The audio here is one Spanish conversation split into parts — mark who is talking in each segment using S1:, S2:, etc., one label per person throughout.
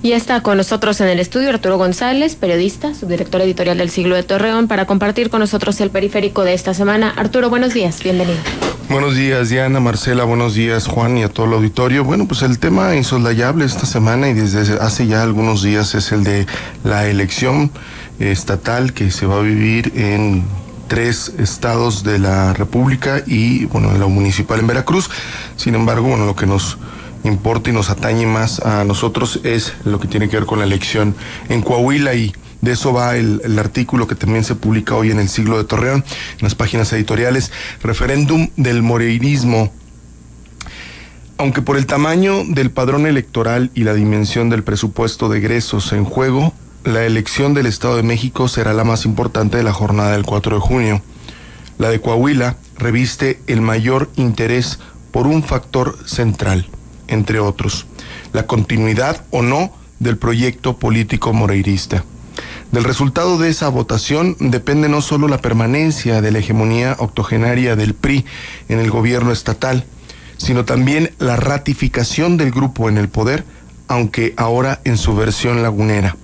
S1: Y está con nosotros en el estudio Arturo González, periodista, subdirector editorial del Siglo de Torreón, para compartir con nosotros el periférico de esta semana. Arturo, buenos días, bienvenido.
S2: Buenos días, Diana, Marcela, buenos días, Juan, y a todo el auditorio. Bueno, pues el tema insoslayable esta semana y desde hace ya algunos días es el de la elección estatal que se va a vivir en 3 estados de la República y, bueno, en la municipal en Veracruz. Sin embargo, bueno, lo que nos importa y nos atañe más a nosotros es lo que tiene que ver con la elección en Coahuila, y de eso va el artículo que también se publica hoy en el Siglo de Torreón, en las páginas editoriales. Referéndum del moreirismo. Aunque por el tamaño del padrón electoral y la dimensión del presupuesto de egresos en juego, la elección del Estado de México será la más importante de la jornada del 4 de junio. La de Coahuila reviste el mayor interés por un factor central, entre otros, la continuidad o no del proyecto político moreirista. Del resultado de esa votación depende no solo la permanencia de la hegemonía octogenaria del PRI en el gobierno estatal, sino también la ratificación del grupo en el poder, aunque ahora en su versión lagunera.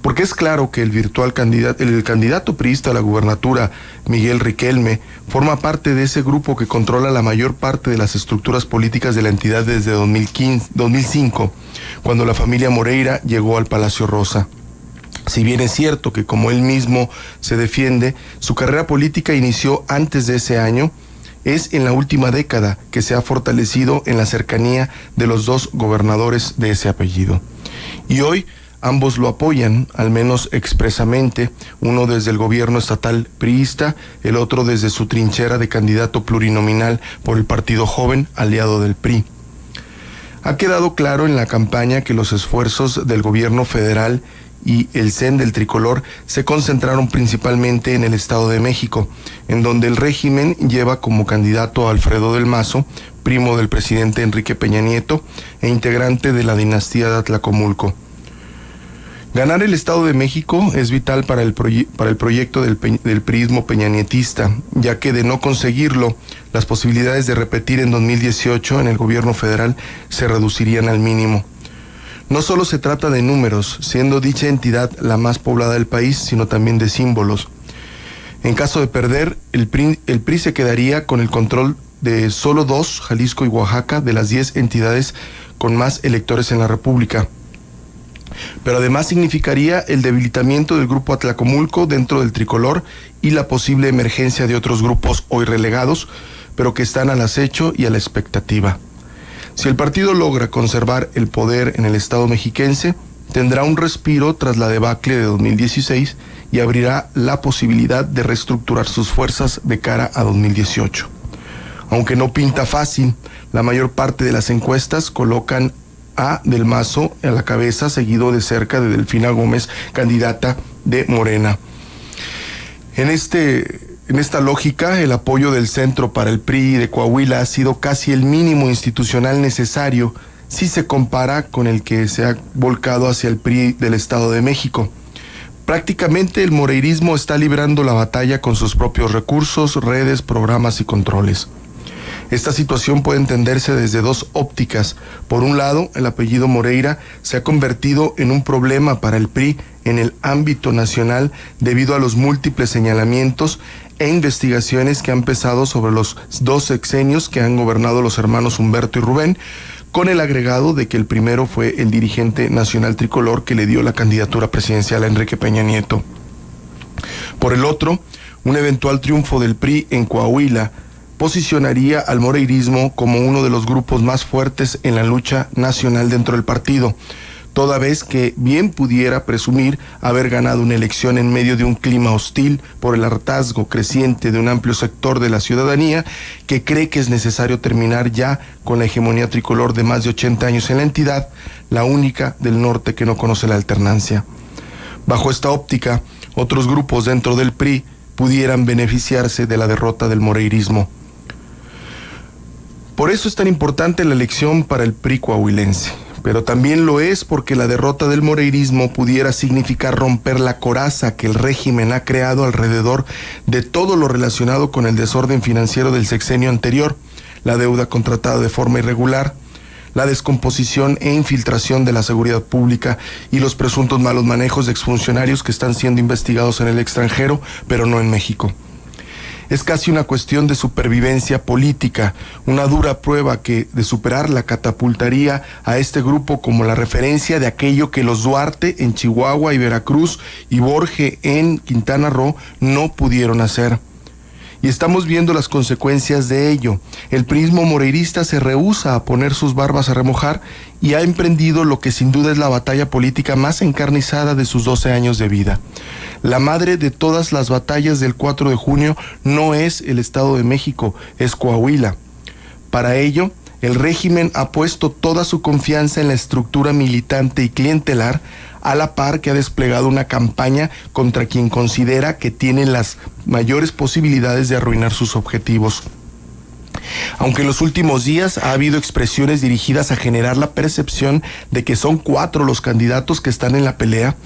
S2: Porque es claro que el candidato priista a la gubernatura, Miguel Riquelme, forma parte de ese grupo que controla la mayor parte de las estructuras políticas de la entidad desde 2005, cuando la familia Moreira llegó al Palacio Rosa. Si bien es cierto que, como él mismo se defiende, su carrera política inició antes de ese año, es en la última década que se ha fortalecido en la cercanía de los 2 gobernadores de ese apellido. Y hoy ambos lo apoyan, al menos expresamente, uno desde el gobierno estatal priista, el otro desde su trinchera de candidato plurinominal por el Partido Joven, aliado del PRI. Ha quedado claro en la campaña que los esfuerzos del gobierno federal y el CEN del tricolor se concentraron principalmente en el Estado de México, en donde el régimen lleva como candidato a Alfredo del Mazo, primo del presidente Enrique Peña Nieto e integrante de la dinastía de Atlacomulco. Ganar el Estado de México es vital para el proyecto del priismo peñanietista, ya que de no conseguirlo, las posibilidades de repetir en 2018 en el gobierno federal se reducirían al mínimo. No solo se trata de números, siendo dicha entidad la más poblada del país, sino también de símbolos. En caso de perder, el PRI se quedaría con el control de solo 2, Jalisco y Oaxaca, de las 10 entidades con más electores en la República. Pero además significaría el debilitamiento del grupo Atlacomulco dentro del tricolor y la posible emergencia de otros grupos hoy relegados, pero que están al acecho y a la expectativa. Si el partido logra conservar el poder en el estado mexiquense, tendrá un respiro tras la debacle de 2016 y abrirá la posibilidad de reestructurar sus fuerzas de cara a 2018. Aunque no pinta fácil, la mayor parte de las encuestas colocan a Del Mazo a la cabeza, seguido de cerca de Delfina Gómez, candidata de Morena. En esta lógica, el apoyo del centro para el PRI de Coahuila ha sido casi el mínimo institucional necesario si se compara con el que se ha volcado hacia el PRI del Estado de México. Prácticamente el moreirismo está librando la batalla con sus propios recursos, redes, programas y controles. Esta situación puede entenderse desde 2 ópticas. Por un lado, el apellido Moreira se ha convertido en un problema para el PRI en el ámbito nacional debido a los múltiples señalamientos e investigaciones que han pesado sobre los 2 sexenios que han gobernado los hermanos Humberto y Rubén, con el agregado de que el primero fue el dirigente nacional tricolor que le dio la candidatura presidencial a Enrique Peña Nieto. Por el otro, un eventual triunfo del PRI en Coahuila posicionaría al moreirismo como uno de los grupos más fuertes en la lucha nacional dentro del partido, toda vez que bien pudiera presumir haber ganado una elección en medio de un clima hostil por el hartazgo creciente de un amplio sector de la ciudadanía que cree que es necesario terminar ya con la hegemonía tricolor de más de 80 años en la entidad, la única del norte que no conoce la alternancia. Bajo esta óptica, otros grupos dentro del PRI pudieran beneficiarse de la derrota del moreirismo. Por eso es tan importante la elección para el PRI coahuilense, pero también lo es porque la derrota del moreirismo pudiera significar romper la coraza que el régimen ha creado alrededor de todo lo relacionado con el desorden financiero del sexenio anterior, la deuda contratada de forma irregular, la descomposición e infiltración de la seguridad pública y los presuntos malos manejos de exfuncionarios que están siendo investigados en el extranjero, pero no en México. Es casi una cuestión de supervivencia política, una dura prueba que, de superarla, catapultaría a este grupo como la referencia de aquello que los Duarte en Chihuahua y Veracruz y Borge en Quintana Roo no pudieron hacer. Y estamos viendo las consecuencias de ello. El priismo moreirista se rehúsa a poner sus barbas a remojar y ha emprendido lo que sin duda es la batalla política más encarnizada de sus 12 años de vida. La madre de todas las batallas del 4 de junio no es el Estado de México, es Coahuila. Para ello, el régimen ha puesto toda su confianza en la estructura militante y clientelar, a la par que ha desplegado una campaña contra quien considera que tiene las mayores posibilidades de arruinar sus objetivos. Aunque en los últimos días ha habido expresiones dirigidas a generar la percepción de que son 4 los candidatos que están en la pelea,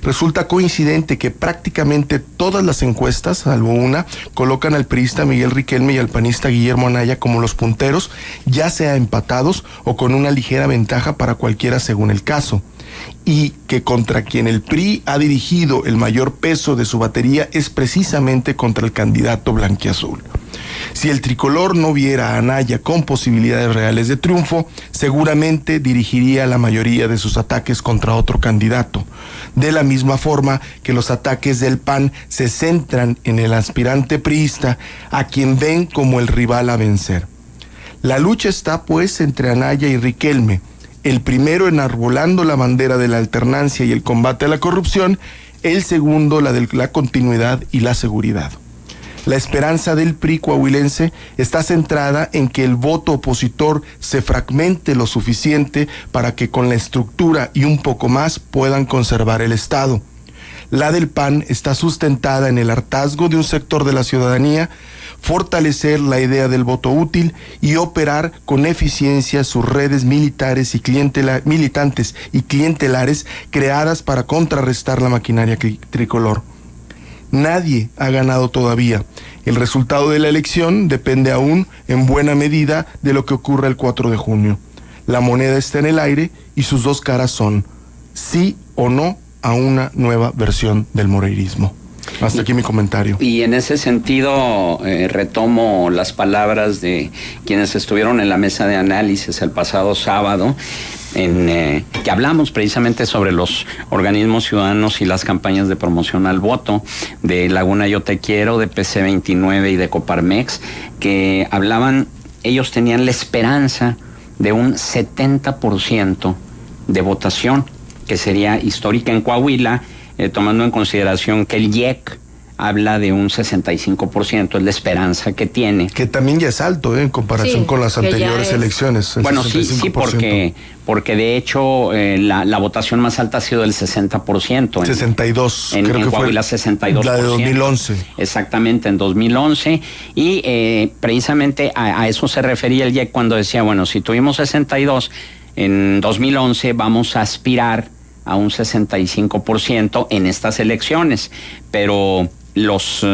S2: resulta coincidente que prácticamente todas las encuestas, salvo una, colocan al priista Miguel Riquelme y al panista Guillermo Anaya como los punteros, ya sea empatados o con una ligera ventaja para cualquiera según el caso. Y que contra quien el PRI ha dirigido el mayor peso de su batería es precisamente contra el candidato blanquiazul. Si el tricolor no viera a Anaya con posibilidades reales de triunfo, seguramente dirigiría la mayoría de sus ataques contra otro candidato. De la misma forma que los ataques del PAN se centran en el aspirante priista, a quien ven como el rival a vencer. La lucha está pues entre Anaya y Riquelme, el primero enarbolando la bandera de la alternancia y el combate a la corrupción, el segundo la de la continuidad y la seguridad. La esperanza del PRI coahuilense está centrada en que el voto opositor se fragmente lo suficiente para que con la estructura y un poco más puedan conservar el Estado. La del PAN está sustentada en el hartazgo de un sector de la ciudadanía, fortalecer la idea del voto útil y operar con eficiencia sus redes militares y militantes y clientelares creadas para contrarrestar la maquinaria tricolor. Nadie ha ganado todavía. El resultado de la elección depende aún en buena medida de lo que ocurra el 4 de junio. La moneda está en el aire y sus dos caras son sí o no a una nueva versión del moreirismo. Hasta aquí mi comentario.
S3: Y en ese sentido retomo las palabras de quienes estuvieron en la mesa de análisis el pasado sábado, que hablamos precisamente sobre los organismos ciudadanos y las campañas de promoción al voto de Laguna Yo Te Quiero, de PC 29 y de Coparmex, que hablaban, ellos tenían la esperanza de un 70% de votación, que sería histórica en Coahuila, tomando en consideración que el IEC habla de un 65%, es la esperanza que tiene. Que
S2: también ya es alto, en comparación con las anteriores elecciones.
S3: Bueno, 65%. porque de hecho la votación más alta ha sido del 60%.
S2: 62,
S3: creo
S2: que
S3: en Coahuila,
S2: fue
S3: 62%.
S2: La de 2011.
S3: Exactamente, en 2011. Y precisamente a eso se refería el IEC cuando decía, bueno, si tuvimos 62, en 2011 vamos a aspirar a un 65% en estas elecciones, pero los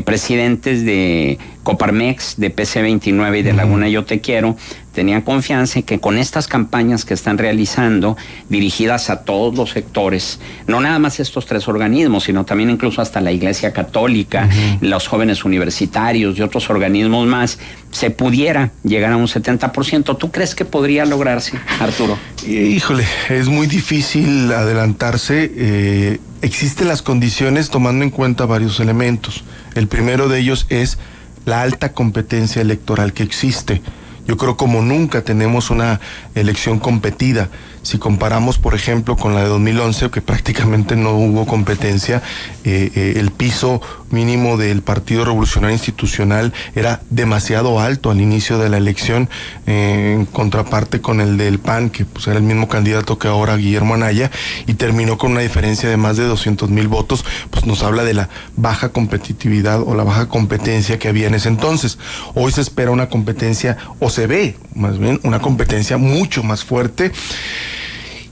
S3: presidentes de Coparmex, de PC 29 y de Laguna Yo Te Quiero tenían confianza en que con estas campañas que están realizando, dirigidas a todos los sectores, no nada más estos 3 organismos, sino también incluso hasta la Iglesia Católica, los jóvenes universitarios y otros organismos más, se pudiera llegar a un 70%. ¿Tú crees que podría lograrse, Arturo?
S2: Híjole, es muy difícil adelantarse. Existen las condiciones tomando en cuenta varios elementos. El primero de ellos es la alta competencia electoral que existe. Yo creo como nunca tenemos una elección competida. Si comparamos, por ejemplo, con la de 2011, que prácticamente no hubo competencia, el piso mínimo del Partido Revolucionario Institucional era demasiado alto al inicio de la elección, en contraparte con el del PAN, que pues era el mismo candidato que ahora Guillermo Anaya, y terminó con una diferencia de más de 200,000 votos, pues nos habla de la baja competitividad o la baja competencia que había en ese entonces. Hoy se espera una competencia, o se ve más bien una competencia mucho más fuerte,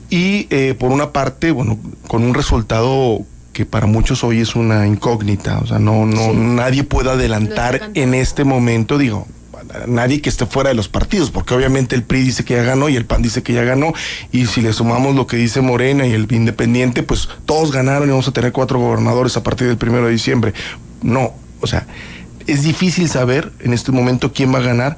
S2: y por una parte, bueno, con un resultado que para muchos hoy es una incógnita, o sea, nadie puede adelantar en este momento, digo, nadie que esté fuera de los partidos, porque obviamente el PRI dice que ya ganó y el PAN dice que ya ganó, y si le sumamos lo que dice Morena y el Independiente, pues todos ganaron y vamos a tener 4 gobernadores a partir del 1 de diciembre. No, o sea, es difícil saber en este momento quién va a ganar,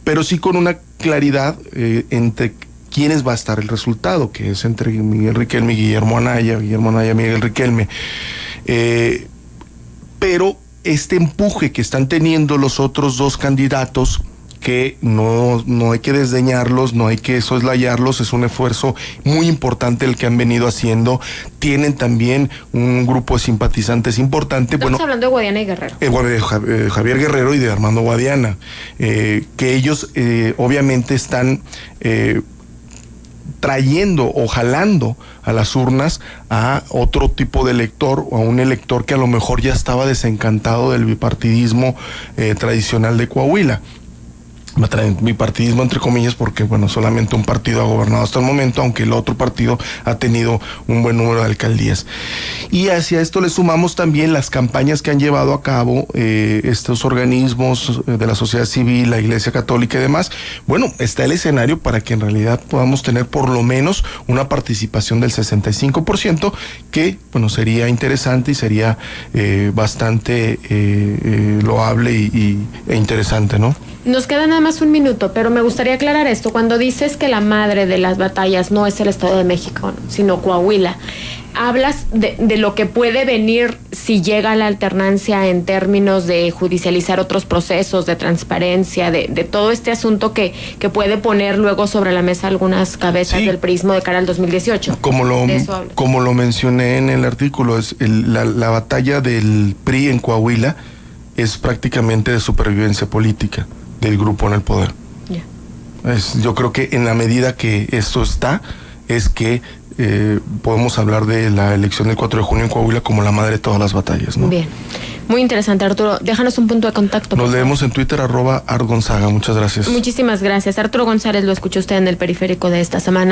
S2: pero sí con una claridad entre quiénes va a estar el resultado, que es entre Miguel Riquelme y Guillermo Anaya, Miguel Riquelme. Pero este empuje que están teniendo los otros 2 candidatos, que no hay que desdeñarlos, no hay que soslayarlos, es un esfuerzo muy importante el que han venido haciendo. Tienen también un grupo de simpatizantes importante.
S1: Estamos hablando de Guadiana y Guerrero.
S2: De Javier Guerrero y de Armando Guadiana, que ellos obviamente están trayendo o jalando a las urnas a otro tipo de elector, o a un elector que a lo mejor ya estaba desencantado del bipartidismo tradicional de Coahuila. Bipartidismo entre comillas, porque bueno, solamente un partido ha gobernado hasta el momento, aunque el otro partido ha tenido un buen número de alcaldías. Y hacia esto le sumamos también las campañas que han llevado a cabo estos organismos de la sociedad civil, la Iglesia Católica y demás. Bueno, está el escenario para que en realidad podamos tener por lo menos una participación del 65%, que bueno, sería interesante y sería bastante loable e interesante, ¿no?
S1: Nos queda nada más un minuto, pero me gustaría aclarar esto. Cuando dices que la madre de las batallas no es el Estado de México, sino Coahuila, hablas de lo que puede venir si llega la alternancia en términos de judicializar otros procesos, de transparencia, de todo este asunto que puede poner luego sobre la mesa algunas cabezas del prismo de cara al 2018.
S2: Como lo mencioné en el artículo, es la batalla del PRI en Coahuila es prácticamente de supervivencia política del grupo en el poder. Yo creo que en la medida que esto está, es que podemos hablar de la elección del 4 de junio en Coahuila como la madre de todas las batallas, ¿no?
S1: Bien. Muy interesante, Arturo. Déjanos un punto de contacto.
S2: Nos leemos en Twitter, @ArtGonzaga. Muchas gracias.
S1: Muchísimas gracias. Arturo González, lo escuchó usted en el periférico de esta semana.